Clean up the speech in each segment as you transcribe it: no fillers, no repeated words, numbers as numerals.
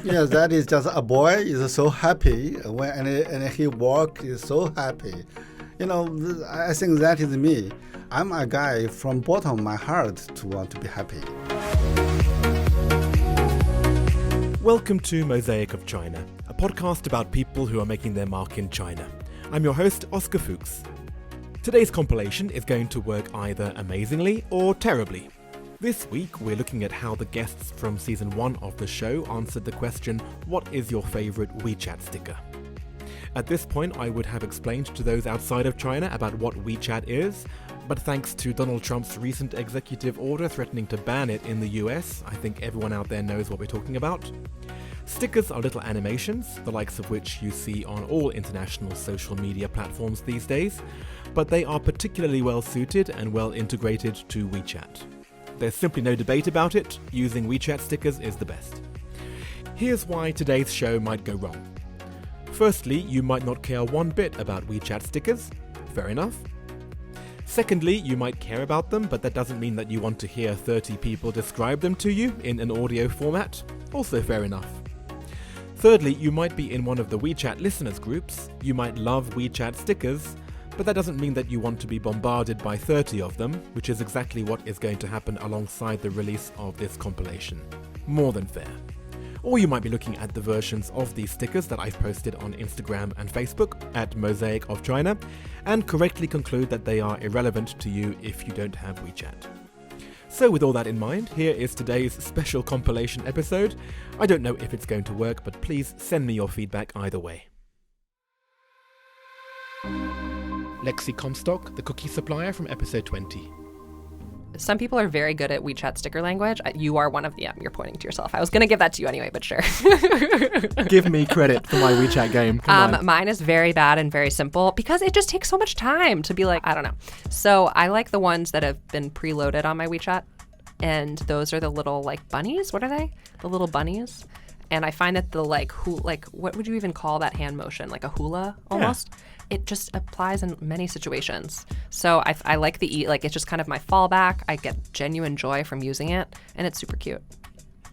Yes, that is just a boy is so happy when and he walk is so happy. I think that is me. I'm a guy from bottom of my heart to want to be happy. Welcome to Mosaic of China, a podcast about people who are making their mark in China. I'm your host, Oscar Fuchs. Today's compilation is going to work either amazingly or terribly. This week, we're looking at how the guests from season 1 of the show answered the question, what is your favourite WeChat sticker? At this point, I would have explained to those outside of China about what WeChat is, but thanks to Donald Trump's recent executive order threatening to ban it in the US, I think everyone out there knows what we're talking about. Stickers are little animations, the likes of which you see on all international social media platforms these days, but they are particularly well suited and well integrated to WeChat. There's simply no debate about it, using WeChat stickers is the best. Here's why today's show might go wrong. Firstly, you might not care one bit about WeChat stickers. Fair enough. Secondly, you might care about them, but that doesn't mean that you want to hear 30 people describe them to you in an audio format. Also fair enough. Thirdly, you might be in one of the WeChat listeners groups. You might love WeChat stickers, but that doesn't mean that you want to be bombarded by 30 of them, which is exactly what is going to happen alongside the release of this compilation. More than fair. Or you might be looking at the versions of these stickers that I've posted on Instagram and Facebook at Mosaic of China and correctly conclude that they are irrelevant to you if you don't have WeChat. So with all that in mind, here is today's special compilation episode. I don't know if it's going to work, but please send me your feedback either way. Lexi Comstock, the cookie supplier from episode 20. Some people are very good at WeChat sticker language. You are one of them. You're pointing to yourself. I was going to give that to you anyway, but sure. Give me credit for my WeChat game. Come on. Mine is very bad and very simple because it just takes so much time to be like, I don't know. So I like the ones that have been preloaded on my WeChat. And those are the little like bunnies. What are they? The little bunnies. And I find that the what would you even call that hand motion? Like a hula almost? Yeah. It just applies in many situations. So I like it's just kind of my fallback. I get genuine joy from using it, and it's super cute.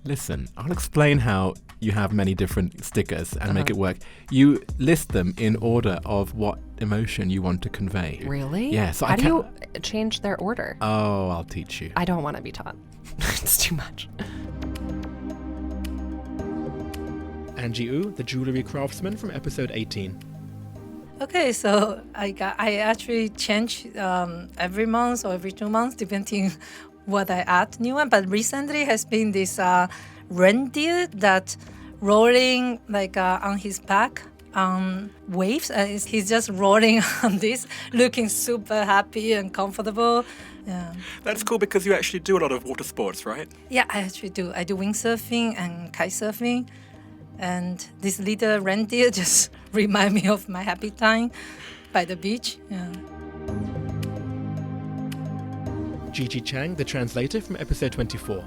Listen, I'll explain how you have many different stickers and make it work. You list them in order of what emotion you want to convey. Really? Yeah. So how do you change their order? Oh, I'll teach you. I don't want to be taught. It's too much. Angie Wu, the jewelry craftsman from episode 18. Okay, so I actually change every month or every 2 months, depending what I add new one. But recently has been this reindeer that rolling on his back on waves. He's just rolling on this, looking super happy and comfortable. Yeah. That's cool because you actually do a lot of water sports, right? Yeah, I actually do. I do windsurfing and kite surfing. And this little reindeer just remind me of my happy time by the beach. Yeah. Gigi Chang, the translator from episode 24.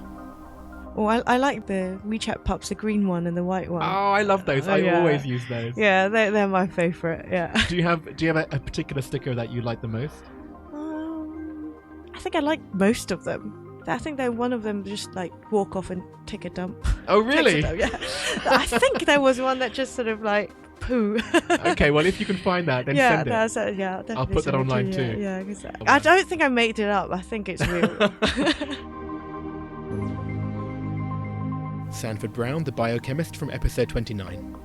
Oh, I like the WeChat pups, the green one and the white one. Oh, I love those. I always use those. Yeah, they're my favourite. Yeah. Do you have a particular sticker that you like the most? I think I like most of them. I think that one of them just walk off and take a dump. Oh, really? Yeah. I think there was one that just sort of poo. Okay, well, if you can find that, then send it. Yeah, I'll put that online too. Yeah, I don't think I made it up. I think it's real. Sanford Brown, the biochemist from episode 29.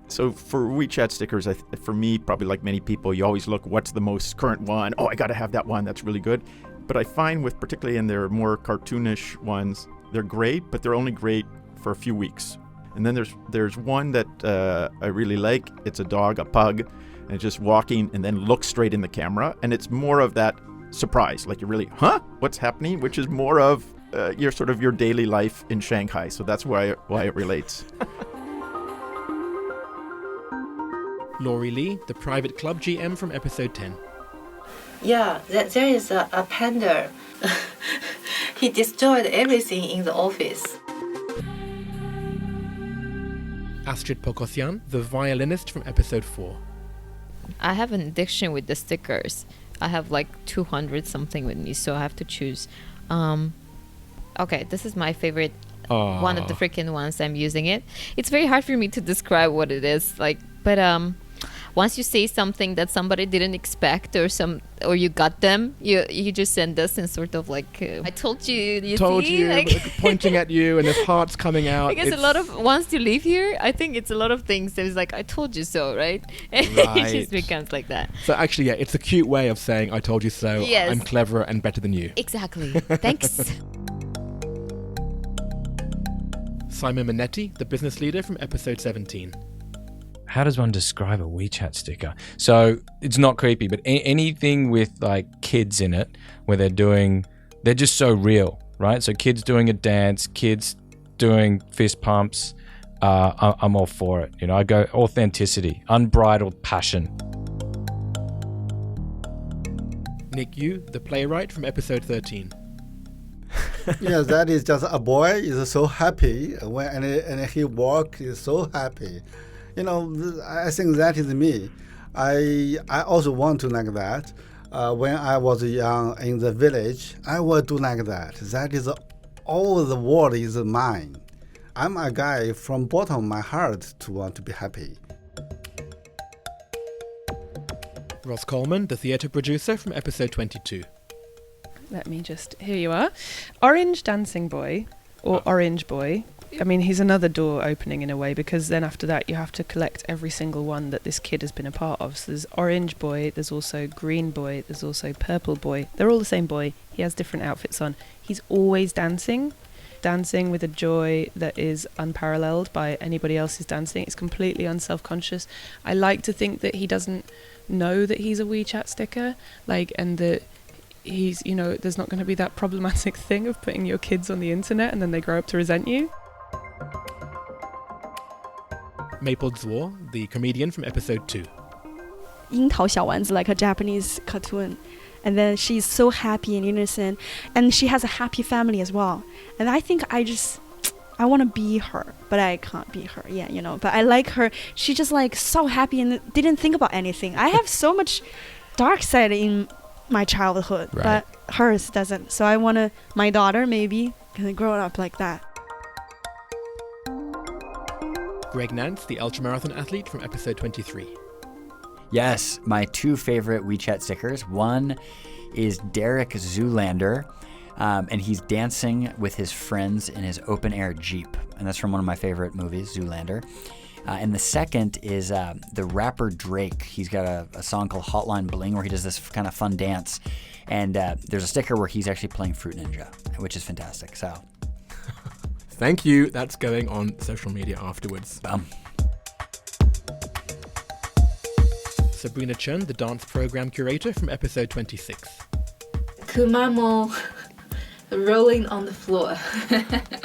So for WeChat stickers, for me, probably like many people, you always look, what's the most current one? Oh, I got to have that one. That's really good. But I find particularly in their more cartoonish ones, they're great, but they're only great for a few weeks. And then there's one that I really like. It's a dog, a pug, and it's just walking and then looks straight in the camera. And it's more of that surprise, like you're really, what's happening? Which is more of your daily life in Shanghai. So that's why it relates. Laurie Lee, the private club GM from episode 10. Yeah, there is a panda. He destroyed everything in the office. Astrid Pokosyan, the violinist from episode 4. I have an addiction with the stickers. I have 200 something with me, so I have to choose. Okay, this is my favorite one of the freaking ones I'm using it. It's very hard for me to describe what it is like, but once you say something that somebody didn't expect or you got them, you just send us in sort of like I told you, like, pointing at you and there's hearts coming out. Because a lot of once you leave here, I think it's a lot of things that is like I told you so, right? It just becomes like that. So actually, yeah, it's a cute way of saying I told you so. Yes. I'm cleverer and better than you. Exactly. Thanks. Simon Minetti, the business leader from episode 17. How does one describe a WeChat sticker? So it's not creepy, but anything with like kids in it where they're just so real, right? So kids doing a dance, kids doing fist pumps, I'm all for it. You know, I go authenticity, unbridled passion. Nick Yu, the playwright from episode 13. Yes, that is just a boy is so happy and he walk is so happy. You know, I think that is me. I also want to like that. When I was young in the village, I would do like that. That is all the world is mine. I'm a guy from bottom of my heart to want to be happy. Ross Coleman, the theatre producer from episode 22. Let me just, here you are. Orange Dancing Boy, or Orange Boy. I mean, he's another door opening in a way, because then after that you have to collect every single one that this kid has been a part of. So there's Orange Boy, there's also Green Boy, there's also Purple Boy. They're all the same boy. He has different outfits on. He's always dancing with a joy that is unparalleled by anybody else's dancing. It's completely unself-conscious. I like to think that he doesn't know that he's a WeChat sticker, and that he's, you know, there's not going to be that problematic thing of putting your kids on the internet and then they grow up to resent you. Maple Zuo, the comedian from episode 2. 樱桃小丸子, like a Japanese cartoon. And then she's so happy and innocent. And she has a happy family as well. And I think I want to be her, but I can't be her. Yeah, you know, but I like her. She's just like so happy and didn't think about anything. I have so much dark side in my childhood, right, but hers doesn't. So I want my daughter maybe can grow up like that. Greg Nance, the ultramarathon athlete from episode 23. Yes, my two favorite WeChat stickers. One is Derek Zoolander, and he's dancing with his friends in his open-air Jeep. And that's from one of my favorite movies, Zoolander. And the second is the rapper Drake. He's got a song called Hotline Bling where he does this kind of fun dance. And there's a sticker where he's actually playing Fruit Ninja, which is fantastic. So, thank you. That's going on social media afterwards. Sabrina Chen, the dance program curator from episode 26. Kumamo rolling on the floor.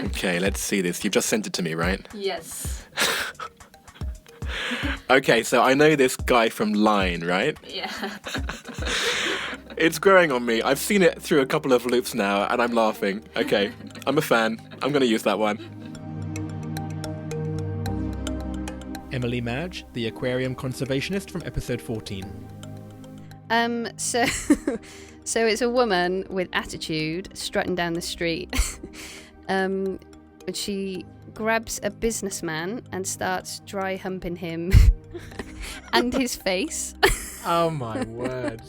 Okay, let's see this. You've just sent it to me, right? Yes. Okay, so I know this guy from Line, right? Yeah. It's growing on me. I've seen it through a couple of loops now, and I'm laughing. Okay, I'm a fan. I'm going to use that one. Emily Madge, the aquarium conservationist from episode 14. So it's a woman with attitude strutting down the street. But she grabs a businessman and starts dry humping him and his face. Oh my word.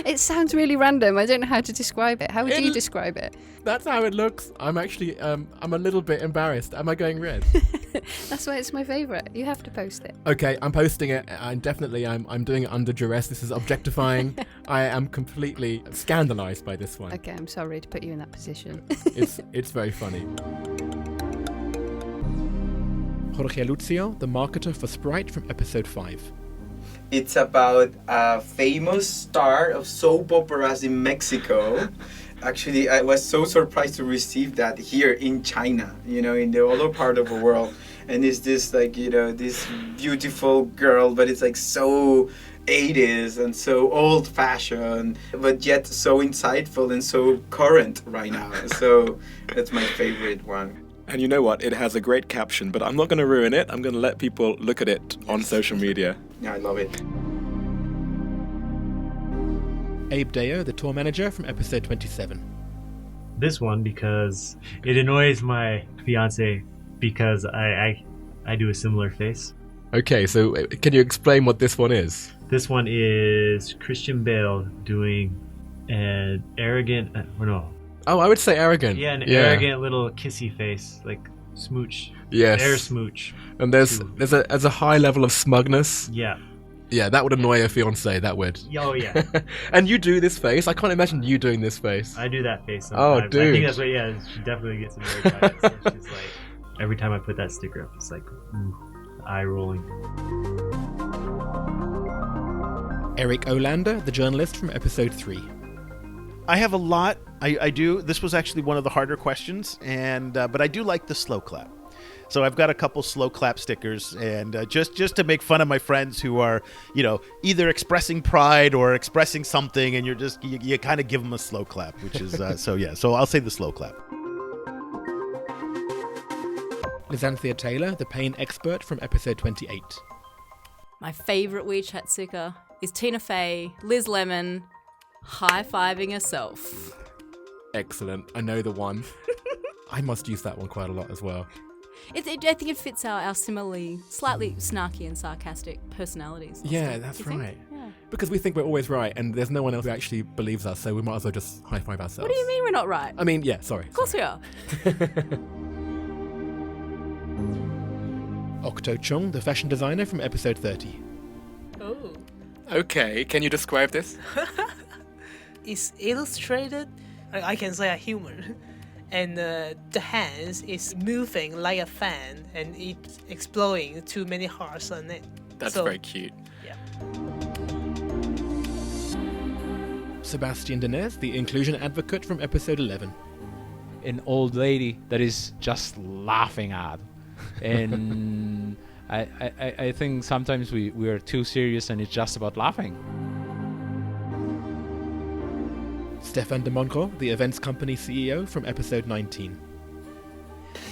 It sounds really random. I don't know how to describe it. How would you describe it? That's how it looks. I'm actually, I'm a little bit embarrassed. Am I going red? That's why it's my favourite. You have to post it. Okay, I'm posting it. I'm doing it under duress. This is objectifying. I am completely scandalised by this one. Okay, I'm sorry to put you in that position. It's very funny. Jorge Lucio, the marketer for Sprite from episode 5. It's about a famous star of soap operas in Mexico. Actually, I was so surprised to receive that here in China, in the other part of the world. And it's this, this beautiful girl, but it's so 80s and so old-fashioned, but yet so insightful and so current right now. So that's my favorite one. And you know what? It has a great caption, but I'm not going to ruin it. I'm going to let people look at it on social media. Yeah, I love it. Abe Deo, the tour manager from episode 27. this one because it annoys my fiance because I do a similar face. Okay, so can you explain what this one is? This one is Christian Bale doing an arrogant, Oh, I would say arrogant. Yeah, arrogant little kissy face, like smooch. Yes. Air smooch. And there's a high level of smugness. Yeah. Yeah, that would annoy a fiance, that would. Oh, yeah. And you do this face? I can't imagine you doing this face. I do that face sometimes. Oh, dude. I think that's what, she definitely gets annoyed by it. So she's like, every time I put that sticker up, it's like, eye rolling. Eric Olander, the journalist from episode 3. I have a lot. I do. This was actually one of the harder questions, but I do like the slow clap. So I've got a couple slow clap stickers, and just to make fun of my friends who are, either expressing pride or expressing something, and you kind of give them a slow clap, which is So I'll say the slow clap. Lizanthia Taylor, the pain expert from episode 28. My favourite WeChat sticker is Tina Fey, Liz Lemon, high-fiving herself. Excellent. I know the one. I must use that one quite a lot as well. I think it fits our similarly, slightly snarky and sarcastic personalities. Yeah, that's right. Yeah. Because we think we're always right, and there's no one else who actually believes us, so we might as well just high-five ourselves. What do you mean we're not right? I mean, yeah, sorry. Of course we are. Octo Chung, the fashion designer from episode 30. Oh. Okay, can you describe this? It's illustrated, I can say a human. And the hands is moving like a fan, and it's exploding too many hearts on it. That's very cute. Yeah. Sebastian Denez, the inclusion advocate from episode 11. An old lady that is just laughing at. And I think sometimes we are too serious and it's just about laughing. Stefan de Monco, the events company CEO from episode 19.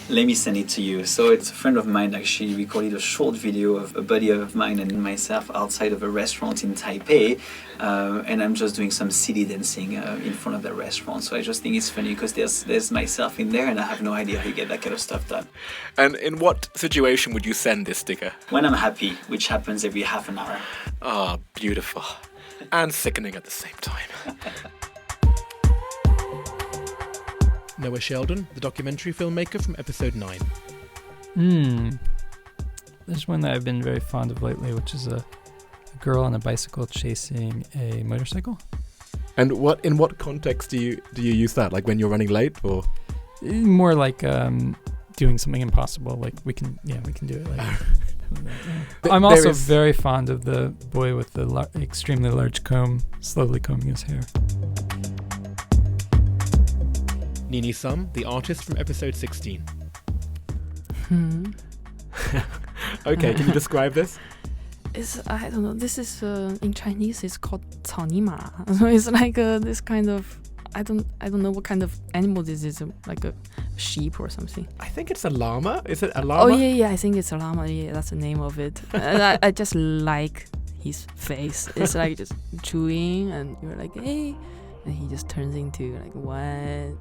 Let me send it to you. So it's a friend of mine actually recorded a short video of a buddy of mine and myself outside of a restaurant in Taipei, and I'm just doing some city dancing in front of the restaurant. So I just think it's funny because there's myself in there, and I have no idea how you get that kind of stuff done. And in what situation would you send this sticker? When I'm happy, which happens every half an hour. Ah, beautiful. And sickening at the same time. Noah Sheldon, the documentary filmmaker from episode 9. There's one that I've been very fond of lately, which is a girl on a bicycle chasing a motorcycle. And in what context do you use that? Like when you're running late, or more like doing something impossible? Like we can do it. Like I'm also very fond of the boy with the extremely large comb, slowly combing his hair. Nini Sum, the artist from episode 16. Okay, can you describe this? I don't know. This is in Chinese. It's called 草泥马. So it's like this kind of I don't know what kind of animal this is. Like a sheep or something. I think it's a llama. Is it a llama? Oh yeah. I think it's a llama. Yeah, that's the name of it. And I just like his face. It's like just chewing, and you're like, hey, and he just turns into like what?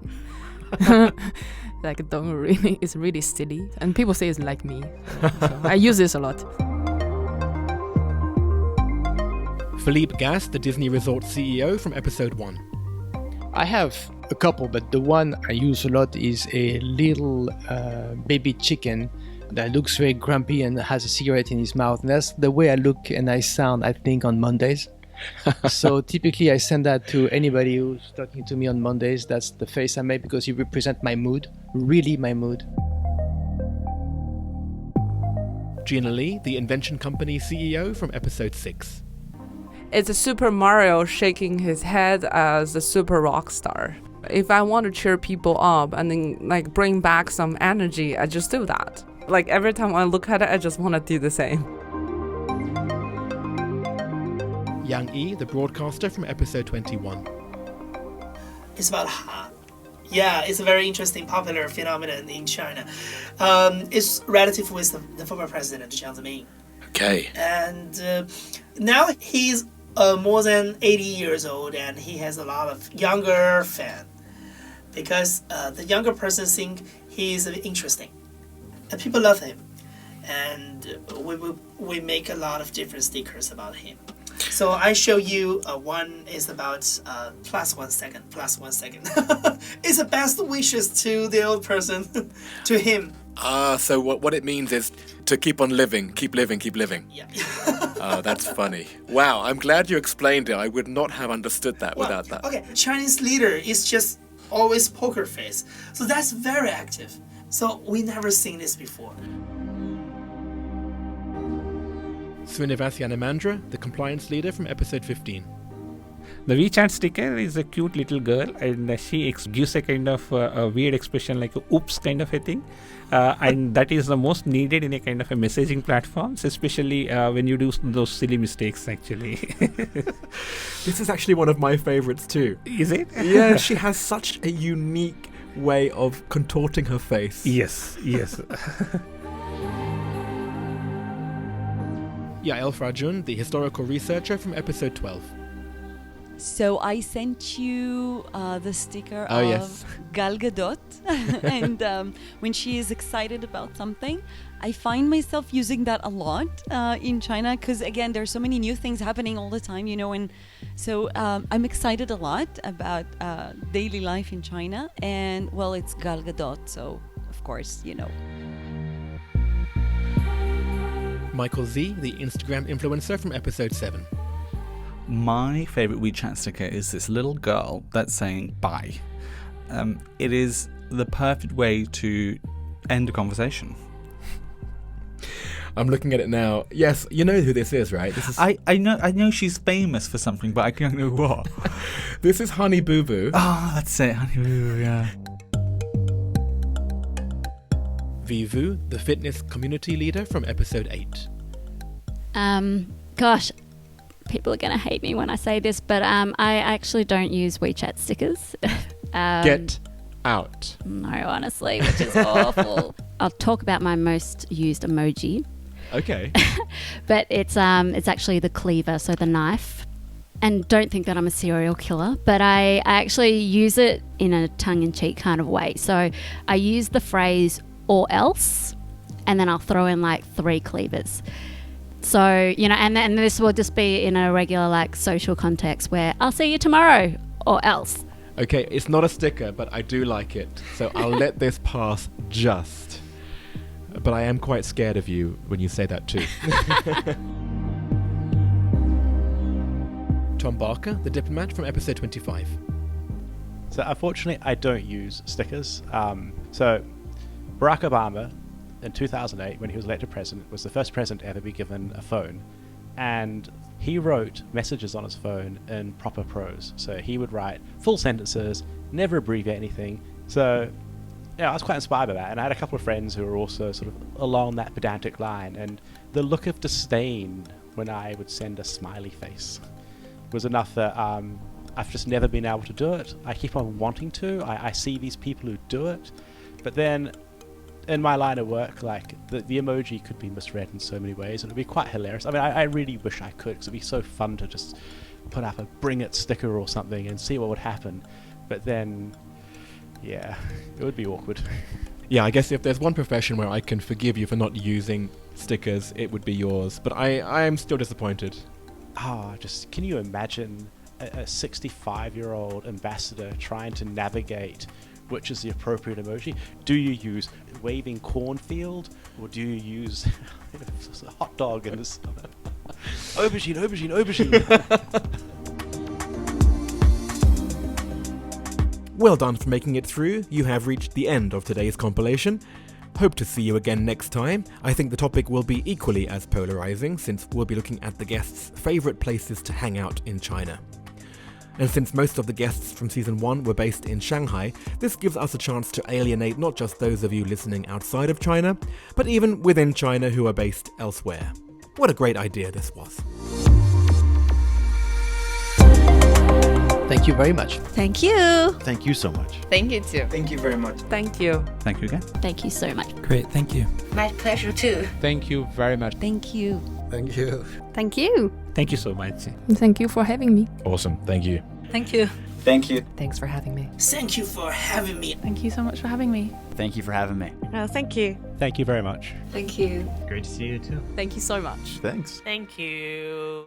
Like don't really. It's really silly, and people say it's like me. So I use this a lot. Philippe Gas, the Disney Resort CEO from episode 1. I have a couple, but the one I use a lot is a little baby chicken that looks very grumpy and has a cigarette in his mouth. And that's the way I look and I sound, I think, on Mondays. So typically I send that to anybody who's talking to me on Mondays. That's the face I make because you represent my mood, really my mood. Gina Lee, the Invention Company CEO from episode 6. It's a Super Mario shaking his head as a super rock star. If I want to cheer people up and then like bring back some energy, I just do that. Like every time I look at it, I just want to do the same. Yang Yi, the broadcaster from episode 21. It's about Han. Yeah, it's a very interesting, popular phenomenon in China. It's relative with the former president, Jiang Zemin. Okay. And now he's more than 80 years old, and he has a lot of younger fans. because the younger person think he is interesting, and people love him, and we make a lot of different stickers about him. So I show you one is about plus 1 second. It's the best wishes to the old person, to him. So what it means is to keep on living, keep living, keep living. Yeah. That's funny. Wow, I'm glad you explained it. I would not have understood that without that. Okay, Chinese leader is just always poker face. So that's very active. So we never seen this before. Srinivas Yanamandra, the compliance leader from episode 15. The WeChat sticker is a cute little girl, and she gives a kind of a weird expression like a oops kind of a thing. And that is the most needed in a kind of a messaging platforms, especially when you do those silly mistakes, actually. This is actually one of my favorites too. Is it? Yeah, she has such a unique way of contorting her face. Yes. Yael Frajun, the historical researcher from episode 12. So I sent you the sticker Oh, of yes. Gal Gadot, and when she is excited about something, I find myself using that a lot in China because, again, there's so many new things happening all the time, and so I'm excited a lot about daily life in China, and, well, it's Gal Gadot, so, of course, Michael Z, the Instagram influencer from episode 7. My favourite WeChat sticker is this little girl that's saying bye. It is the perfect way to end a conversation. I'm looking at it now. Yes, you know who this is, right? This is I know she's famous for something, but I can't know what. This is Honey Boo Boo. Oh, that's it, Honey Boo Boo, yeah. Vivu, the fitness community leader from episode 8. Gosh, people are going to hate me when I say this, but I actually don't use WeChat stickers. Get out. No, honestly, which is awful. I'll talk about my most used emoji. Okay. But it's actually the cleaver, so the knife. And don't think that I'm a serial killer, but I actually use it in a tongue-in-cheek kind of way. So I use the phrase or else, and then I'll throw in like 3 cleavers. So, and this will just be in a regular like social context where I'll see you tomorrow or else. Okay, it's not a sticker, but I do like it. So I'll let this pass just. But I am quite scared of you when you say that too. Tom Barker, the diplomat from episode 25. So unfortunately, I don't use stickers. So Barack Obama, in 2008, when he was elected president, was the first president to ever be given a phone. And he wrote messages on his phone in proper prose. So he would write full sentences, never abbreviate anything. So I was quite inspired by that. And I had a couple of friends who were also sort of along that pedantic line. And the look of disdain when I would send a smiley face was enough that I've just never been able to do it. I keep on wanting to. I see these people who do it. But then in my line of work, like the emoji could be misread in so many ways. It would be quite hilarious. I mean, I really wish I could, because it'd be so fun to just put up a bring it sticker or something and see what would happen. But then, yeah, it would be awkward. Yeah, I guess if there's one profession where I can forgive you for not using stickers, it would be yours. But I am still disappointed. Just can you imagine a 65-year-old ambassador trying to navigate which is the appropriate emoji? Do you use waving cornfield, or do you use a hot dog and this aubergine? Well done for making it through. You have reached the end of today's compilation. Hope to see you again next time. I think the topic will be equally as polarizing, since we'll be looking at the guests' favorite places to hang out in China. And since most of the guests from Season 1 were based in Shanghai, this gives us a chance to alienate not just those of you listening outside of China, but even within China who are based elsewhere. What a great idea this was. Thank you very much. Thank you. Thank you so much. Thank you too. Thank you very much. Thank you. Thank you again. Thank you so much. Great, thank you. My pleasure too. Thank you very much. Thank you. Thank you. Thank you. Thank you so much. Thank you for having me. Awesome. Thank you. Thank you. Thank you. Thanks for having me. Thank you for having me. Thank you so much for having me. Thank you for having me. No, thank you. Thank you very much. Thank you. Great to see you too. Thank you so much. Thanks. Thank you.